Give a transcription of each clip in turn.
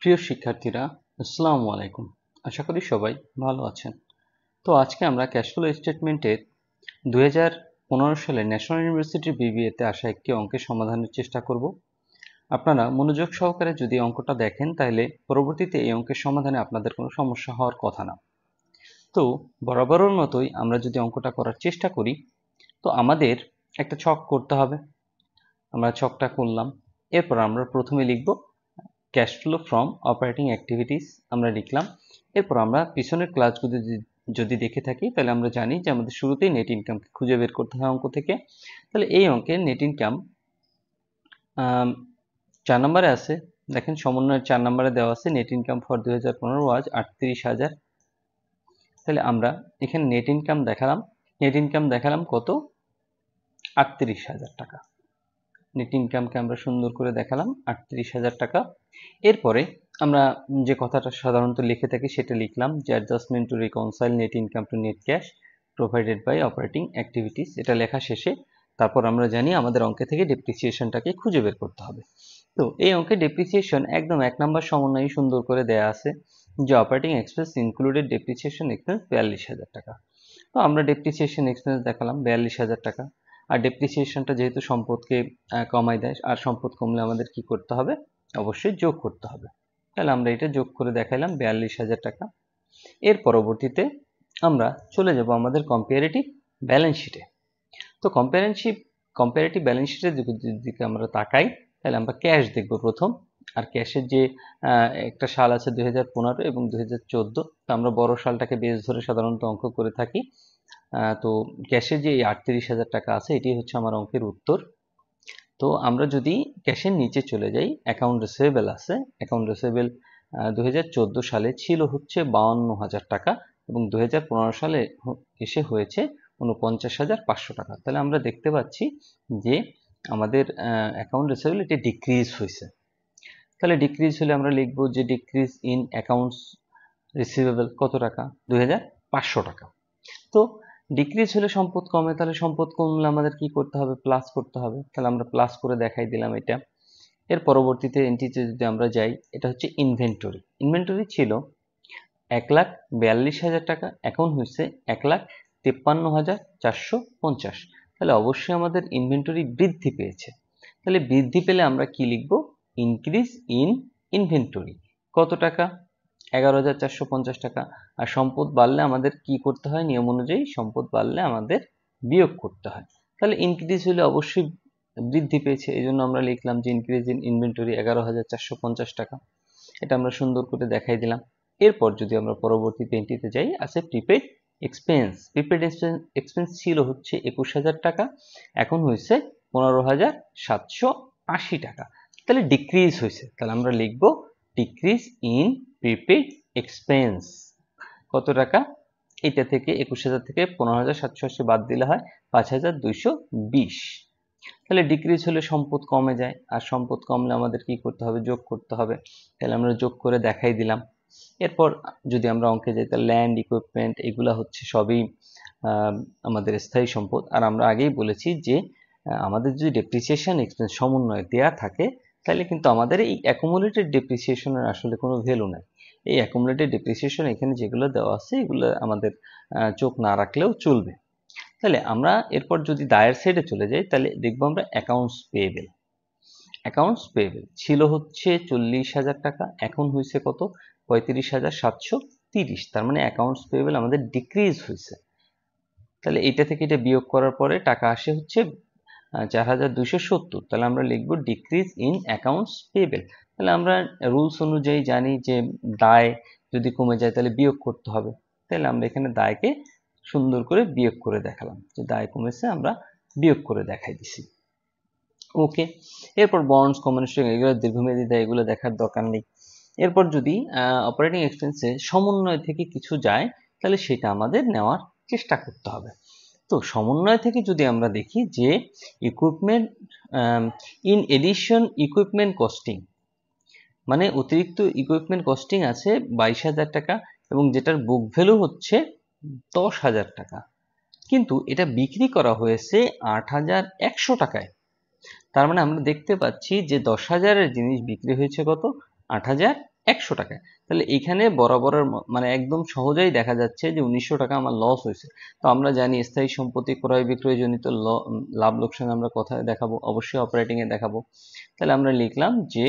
প্রিয় শিক্ষার্থীরা, আসসালামু আলাইকুম। আশা করি সবাই ভালো আছেন। তো আজকে আমরা ক্যাশ ফ্লো স্টেটমেন্টের 2015 সালে ন্যাশনাল ইউনিভার্সিটির বিবিএতে আসা একটি অঙ্কের সমাধানের চেষ্টা করব। আপনারা মনোযোগ সহকারে যদি অঙ্কটা দেখেন তাহলে পরবর্তীতে এই অঙ্কের সমাধানে আপনাদের কোনো সমস্যা হওয়ার কথা না। তো বরাবরের মতোই আমরা যদি অঙ্কটা করার চেষ্টা করি, তো আমাদের একটা ছক করতে হবে। আমরা ছকটা করলাম। এরপর আমরা প্রথমে লিখব cash flow from operating activities, আমরা লিখলাম। এরপর আমরা পিছনের ক্লাসগুলো যদি দেখে থাকি তাহলে আমরা জানি যে আমাদের শুরুতেই নেট ইনকামকে খুঁজে বের করতে হয় অঙ্ক থেকে। তাহলে এই অঙ্কের নেট ইনকাম 4 নম্বরে আছে। দেখেন সমন্বয়ের 4 নম্বরে দেওয়া আছে নেট ইনকাম ফর 2015 ওয়াজ 38,000। তাহলে আমরা এখানে নেট ইনকাম দেখালাম কত? 38,000 টাকা। নেট ইনকামকে আমরা সুন্দর করে দেখালাম 38,000 টাকা। এরপরে আমরা যে কথাটা সাধারণত লিখে থাকি সেটা লিখলাম যে adjustment to reconcile net income to net cash provided by operating activities, এটা লেখা শেষে তারপর আমরা জানি আমাদের অঙ্কে থেকে ডেপ্রিসিয়েশনটাকে খুঁজে বের করতে হবে। তো এই অঙ্কে ডেপ্রিসিয়েশন একদম 1 নম্বর সমন্বয়ে সুন্দর করে দেয়া আছে যে operating expense included depreciation expense 42,000 টাকা। তো আমরা ডেপ্রিসিয়েশন এক্সপেন্স দেখালাম 42,000 টাকা। আর ডেপ্রিসিয়েশনটা যেহেতু সম্পদকে কমায় দেয়, আর সম্পদ কমলে আমাদের কি করতে হবে? অবশ্যই যোগ করতে হবে। তাহলে আমরা এটা যোগ করে দেখাইলাম 42,000 টাকা। এর পরবর্তীতে আমরা চলে যাব আমাদের কম্পারেটিভ ব্যালেন্স শিটে। তো কম্পারেটিভ ব্যালেন্স শিটের দিকে আমরা তাকাই তাহলে আমরা ক্যাশ দেখব প্রথম। আর ক্যাশের যে একটা সাল আছে 2015 এবং 2014। তো আমরা বড় সালটাকে বেস ধরে সাধারণত অঙ্ক করে থাকি। তো ক্যাশের যে 38,000 টাকা আছে এটি হচ্ছে আমার অঙ্কের উত্তর। তো আমরা যদি ক্যাশের নিচে চলে যাই, অ্যাকাউন্ট রিসিভেবল আছে। অ্যাকাউন্ট রিসিভেবল 2014 সালে ছিল হচ্ছে 52,000 টাকা এবং 2015 সালে এসে হয়েছে 49,500 টাকা। তাহলে আমরা দেখতে পাচ্ছি যে আমাদের অ্যাকাউন্ট রিসিভেবল এটি ডিক্রিজ হয়েছে। তাহলে ডিক্রিজ হলে আমরা লিখব যে ডিক্রিজ ইন অ্যাকাউন্টস রিসিভেবল কত টাকা? 2,500 টাকা। তো ডিক্রিজ হলে সম্পদ কমে, তাহলে সম্পদ কমলে আমাদের কি করতে হবে? প্লাস করতে হবে। তাহলে আমরা প্লাস করে দেখাই দিলাম এটা। এর পরবর্তীতে এন্ট্রিতে যদি আমরা যাই, এটা হচ্ছে ইনভেন্টরি। ইনভেন্টরি ছিল 1,42,000 টাকা, এখন হচ্ছে 1,53,450। তাহলে অবশ্যই আমাদের ইনভেন্টরি বৃদ্ধি পেয়েছে। তাহলে বৃদ্ধি পেলে আমরা কি লিখব? ইনক্রিজ ইন ইনভেন্টরি কত টাকা? 11,450 টাকা। আর সম্পদ বাড়লে আমাদের কি করতে হয়? নিয়ম অনুযায়ী সম্পদ বাড়লে আমাদের বিয়োগ করতে হয়। তাহলে ইনক্রিজ হলে অবশ্যই বৃদ্ধি পেয়েছে, এই জন্য আমরা লিখলাম যে ইনক্রিজ ইন ইনভেন্টরি 11,450 টাকা। এটা আমরা সুন্দর করে দেখাই দিলাম। এরপর যদি আমরা পরবর্তীতে এন্ট্রিতে যাই, আছে প্রিপেড এক্সপেন্স। প্রিপেড এক্সপেন্স ছিল হচ্ছে 21,000 টাকা, এখন হয়েছে 15,780 টাকা। তাহলে ডিক্রিজ হয়েছে। তাহলে আমরা লিখব ডিক্রিজ ইন প্রিপেড এক্সপেন্স কত টাকা? এটা থেকে 21,000 থেকে 15,780 বাদ দিলে হয় 5,220। তাহলে ডিক্রিজ হলে সম্পদ কমে যায়, আর সম্পদ কমলে আমাদের কি করতে হবে? যোগ করতে হবে। তাহলে আমরা যোগ করে দেখাই দিলাম। এরপর যদি আমরা অঙ্কে যাই, তাহলে ল্যান্ড, ইকুইপমেন্ট এগুলা হচ্ছে সবই আমাদের স্থায়ী সম্পদ। আর আমরা আগেই বলেছি যে আমাদের যদি ডেপ্রিসিয়েশন এক্সপেন্স সমন্বয় দেয়া থাকে তাহলে কিন্তু আমাদের এই অ্যাকুমুলেটেড ডেপ্রিসিয়েশনের আসলে কোনো ভ্যালু নাই। এই অ্যাকুমুলেটেড ডেপ্রিসিয়েশন এখানে যেগুলো দেওয়া আছে এগুলো আমাদের চোখ না রাখলেও চলবে। তাহলে আমরা এরপর যদি দায়ের সাইডে চলে যাই তাহলে দেখবো আমরা অ্যাকাউন্টস পেয়েবেল। অ্যাকাউন্টস পেয়েবেল ছিল হচ্ছে 40,000 টাকা, এখন হয়েছে কত? 35,730। তার মানে অ্যাকাউন্টস পেয়েবেল আমাদের ডিক্রিজ হয়েছে। তাহলে এটা থেকে এটা বিয়োগ করার পরে টাকা আসে হচ্ছে 4,270। তাহলে আমরা লিখব ডিক্রিজ ইন অ্যাকাউন্টস পেয়েবেল। তাহলে আমরা রুলস অনুযায়ী জানি যে দায় যদি কমে যায় তাহলে বিয়োগ করতে হবে। তাহলে আমরা এখানে দায়কে সুন্দর করে বিয়োগ করে দেখালাম যে দায় কমেছে, আমরা বিয়োগ করে দেখাই দিছি। ওকে, এরপর বন্ডস, কমন স্টক এগুলো দীর্ঘমেয়াদী দায়, এগুলো দেখার দরকার নেই। এরপর যদি অপারেটিং এক্সপেন্সে সমন্বয় থেকে কিছু যায় তাহলে সেটা আমাদের নেওয়ার চেষ্টা করতে হবে। তো সমন্বয় থেকে যদি আমরা দেখি যে equipment in addition equipment costing, মানে অতিরিক্ত ইকুইপমেন্ট কস্টিং আছে 22,000 টাকা এবং যেটার বুক ভ্যালু হচ্ছে 10,000 টাকা, কিন্তু এটা বিক্রি করা হয়েছে 8,100 টাকায়। তার মানে আমরা দেখতে পাচ্ছি যে 10,000-এর জিনিস বিক্রি হয়েছে কত? 8,100 100 টাকায়। তাহলে এখানে বরাবরের মানে একদম সহজেই দেখা যাচ্ছে যে 1900 টাকা আমার লস হয়েছে। তো আমরা জানি স্থায়ী সম্পত্তি ক্রয় বিক্রয় জনিত লাভ লোকসান আমরা কোথায় দেখাবো? অবশ্যই অপারেটিং এ দেখাবো। তাহলে আমরা লিখলাম যে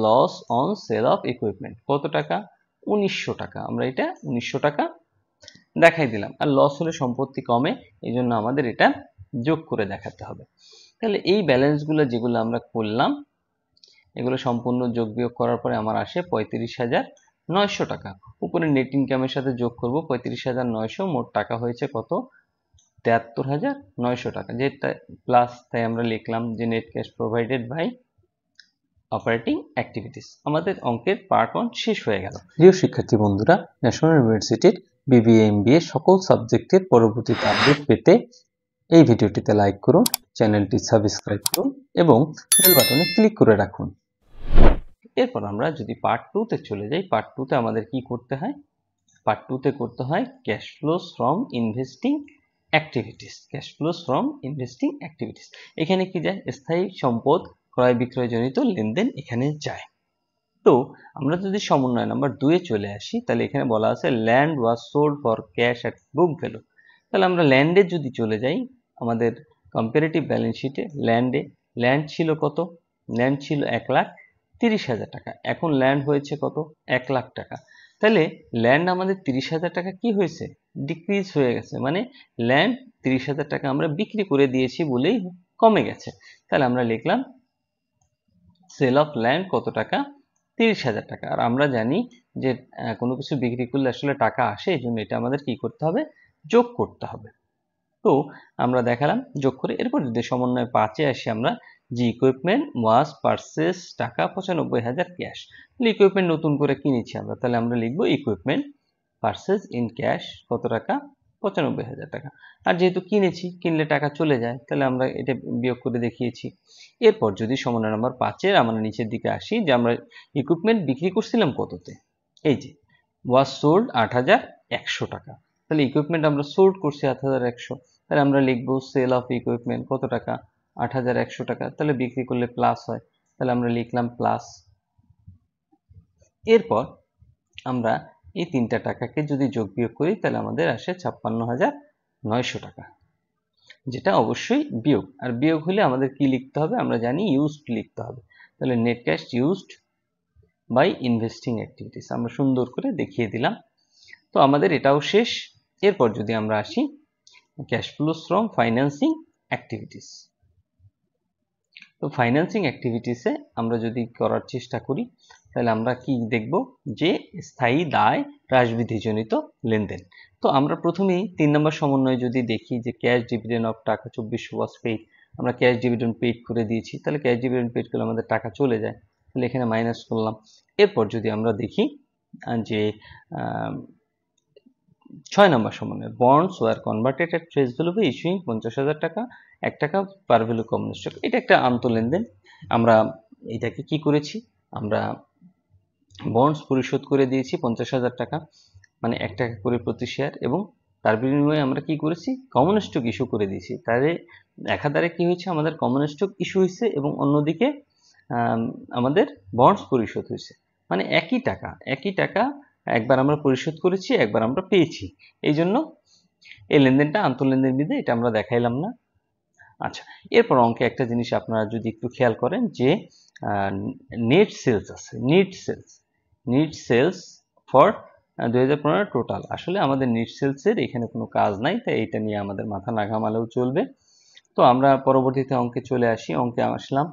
loss on sale of equipment কত টাকা? 1900 টাকা। আমরা এটা 1900 টাকা দেখাই দিলাম। আর লস হলে সম্পত্তি কমে, এই জন্য আমাদের এটা যোগ করে দেখাতে হবে। তাহলে এই ব্যালেন্সগুলো যেগুলো আমরা করলাম, এগুলো সম্পূর্ণ যোগ বিয়োগ করার পরে আমার আসে 35,900 টাকা। উপরে নেট ইনকামের সাথে যোগ করব 35,900, মোট টাকা হয়েছে কত? 73,900 টাকা। যেটা প্লাস, তাই আমরা লিখলাম যে net cash provided by operating activities. আমাদের অঙ্কের পার্ট 1 শেষ হয়ে গেল। প্রিয় শিক্ষার্থী বন্ধুরা, ন্যাশনাল ইউনিভার্সিটির বিবিএ এমবিএ সকল সাবজেক্টের পরবর্তীতে আপডেট পেতে এই ভিডিওটিতে লাইক করুন, চ্যানেলটি সাবস্ক্রাইব করুন এবং বেল বাটনে ক্লিক করে রাখুন। এরপর আমরা যদি পার্ট 2 তে চলে যাই, পার্ট 2 তে আমাদের কি করতে হয়? পার্ট 2 তে করতে হয় cash flows from investing activities. Cash flows from investing activities, এখানে কি যায়? স্থায়ী সম্পদ ক্রয় বিক্রয় জনিত লেনদেন এখানে যায়। তো আমরা যদি সমন্বয় নাম্বার 2 এ চলে আসি, তাহলে এখানে বলা আছে land was sold for cash at book value. তাহলে আমরা ল্যান্ডে যদি চলে যাই, আমাদের কম্পারেটিভ ব্যালেন্স শিটে ল্যান্ড ছিল কত? ল্যান্ড ছিল 1,30,000 টাকা। এখন ল্যান্ড হয়েছে কত? 1 লাখ টাকা। তাহলে ল্যান্ড আমাদের 30,000 টাকা কি হয়েছে? ডিক্রিজ হয়ে গেছে। মানে ল্যান্ড 30,000 টাকা আমরা বিক্রি করে দিয়েছি বলেই কমে গেছে। তাহলে আমরা লিখলাম সেল অফ ল্যান্ড কত টাকা? 30,000 টাকা। আর আমরা জানি যে কোনো কিছু বিক্রি করলে আসলে টাকা আসে, এই জন্য এটা আমাদের কি করতে হবে? যোগ করতে হবে। তো আমরা দেখালাম যোগ করে। এরপর যদি সমন্বয় 5 এ আসি আমরা, যে ইকুইপমেন্ট ওয়াজ পারচেজ টাকা 95,000 ক্যাশ। ইকুইপমেন্ট নতুন করে কিনেছি আমরা, তাহলে আমরা লিখবো ইকুইপমেন্ট পারচেজ ইন ক্যাশ কত টাকা? 95,000 টাকা। আর যেহেতু কিনেছি, কিনলে টাকা চলে যায়, তাহলে আমরা এটা বিয়োগ করে দেখিয়েছি। এরপর যদি সমন্বয় নাম্বার 5 এর আমরা নিচের দিকে আসি, যে আমরা ইকুইপমেন্ট বিক্রি করছিলাম কততে? এই যে ওয়াজ সোল্ড 8,100 টাকা। তাহলে ইকুইপমেন্ট আমরা সোল্ড করছি 8,100, তাহলে আমরা লিখবো সেল অফ ইকুইপমেন্ট কত টাকা? 8,100 টাকা। তাহলে বিক্রি করলে প্লাস হয়, তাহলে আমরা লিখলাম প্লাস। এরপর আমরা এই তিনটা টাকাকে যদি যোগ বিয়োগ করি, তাহলে আমাদের আসে 56,900 টাকা, যেটা অবশ্যই বিয়োগ। আর বিয়োগ হলে আমাদের কি লিখতে হবে? আমরা জানি ইউজড লিখতে হবে। তাহলে net cash used by investing activities আমরা সুন্দর করে দেখিয়ে দিলাম। তো আমাদের এটাও শেষ। এরপর যদি আমরা আসি cash flows from financing activities. তো ফাইন্যান্সিং অ্যাক্টিভিটিসে আমরা যদি করার চেষ্টা করি, তাহলে আমরা কি দেখব? যে স্থায়ী দায় হ্রাসবৃদ্ধিজনিত লেনদেন। তো আমরা প্রথমেই 3 নম্বর সমন্বয়ে যদি দেখি যে ক্যাশ ডিভিডেন্ড অফ টাকা 2400 ওয়াজ পেইড, আমরা ক্যাশ ডিভিডেন্ড পেইড করে দিয়েছি, তাহলে ক্যাশ ডিভিডেন্ড পেইড করলে আমাদের টাকা চলে যায়, তাহলে এখানে মাইনাস করলাম। এরপর যদি আমরা দেখি যে 6 নম্বর সমন্বয় bonds were converted at face value by issuing 50,000 টাকা 1 টাকা পার ভ্যালু কমন স্টক। এটা একটা আন্তঃলেনদেন। আমরা এটাকে কি করেছি? আমরা বন্ডস পরিশোধ করে দিয়েছি 50,000 টাকা, মানে 1 টাকা করে প্রতি শেয়ার, এবং তার বিনিময়ে আমরা কি করেছি? কমন স্টক ইস্যু করে দিয়েছি। তাহলে একাধারে কি হয়েছে? আমাদের কমন স্টক ইস্যু হয়েছে এবং অন্যদিকে আমাদের বন্ডস পরিশোধ হয়েছে। মানে একই টাকা একবার আমরা পরিশোধ করেছি, একবার আমরা পেয়েছি। এই জন্য এই লেনদেনটা আন্তঃলেনদেন বিধি, এটা আমরা দেখাইলাম না। আচ্ছা, এরপর অঙ্কে একটা জিনিস আপনারা যদি একটু খেয়াল করেন যে নেট সেলস আছে, নিট সেলস ফর 2015 টোটাল। আসলে আমাদের নিট সেলসের এখানে কোনো কাজ নাই, তাই এটা নিয়ে আমাদের মাথা না ঘামালেও চলবে। তো আমরা পরবর্তীতে অঙ্কে চলে আসি। অঙ্কে আসলাম,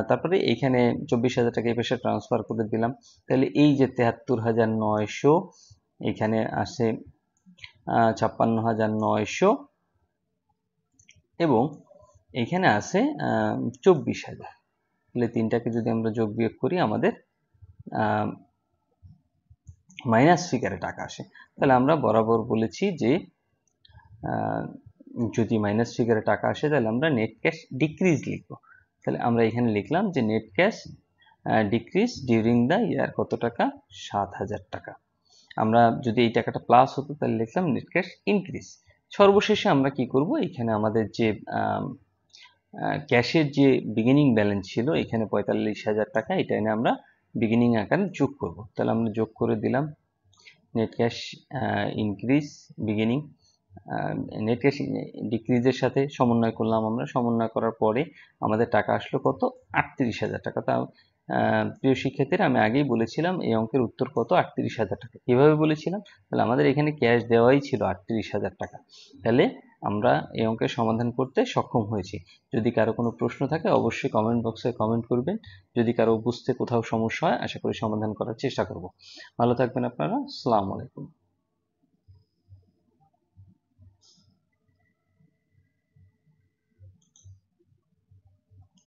তারপরে এখানে 24,000 টাকা এই পাশে ট্রান্সফার করে দিলাম। তাহলে এই যে 73,900, এখানে আসে 56,900 এবং এখানে আছে 24,000। তাহলে তিনটাকে যদি আমরা যোগ বিয়োগ করি, আমাদের মাইনাস ফিগারে টাকা আসে। তাহলে আমরা বরাবর বলেছি যে যদি মাইনাস ফিগারে টাকা আসে, তাহলে আমরা নেট ক্যাশ ডিক্রিজ লিখব। তাহলে আমরা এখানে লিখলাম যে net cash decrease during the year কত টাকা? 7,000 টাকা। আমরা যদি এই টাকাটা প্লাস হতো, তাহলে লিখলাম নেট ক্যাশ ইনক্রিজ। সর্বশেষে আমরা কি করব? এখানে আমাদের যে ক্যাশের যে বিগিনিং ব্যালেন্স ছিল এখানে 45,000 টাকা, এটা এনে আমরা বিগিনিং আকারে যোগ করব। তাহলে আমরা যোগ করে দিলাম net cash increase beginning, net cash ডিক্রিজের সাথে সমন্বয় করলাম আমরা। সমন্বয় করার পরে আমাদের টাকা আসলো কত? 38,000 টাকা। তা প্রিয় শিক্ষার্থীরা, আমি আগেই বলেছিলাম এই অঙ্কের উত্তর কত? 38,000 টাকা। কিভাবে বলেছিলাম? তাহলে আমাদের এখানে ক্যাশ দেওয়াই ছিল 38,000 টাকা। তাহলে আমরা এই অঙ্কের সমাধান করতে সক্ষম হয়েছি। যদি কারো কোনো প্রশ্ন থাকে অবশ্যই কমেন্ট বক্সে কমেন্ট করবেন। যদি কারো বুঝতে কোথাও সমস্যা হয় আশা করি সমাধান করার চেষ্টা করব। ভালো থাকবেন আপনারা। আসসালামু আলাইকুম।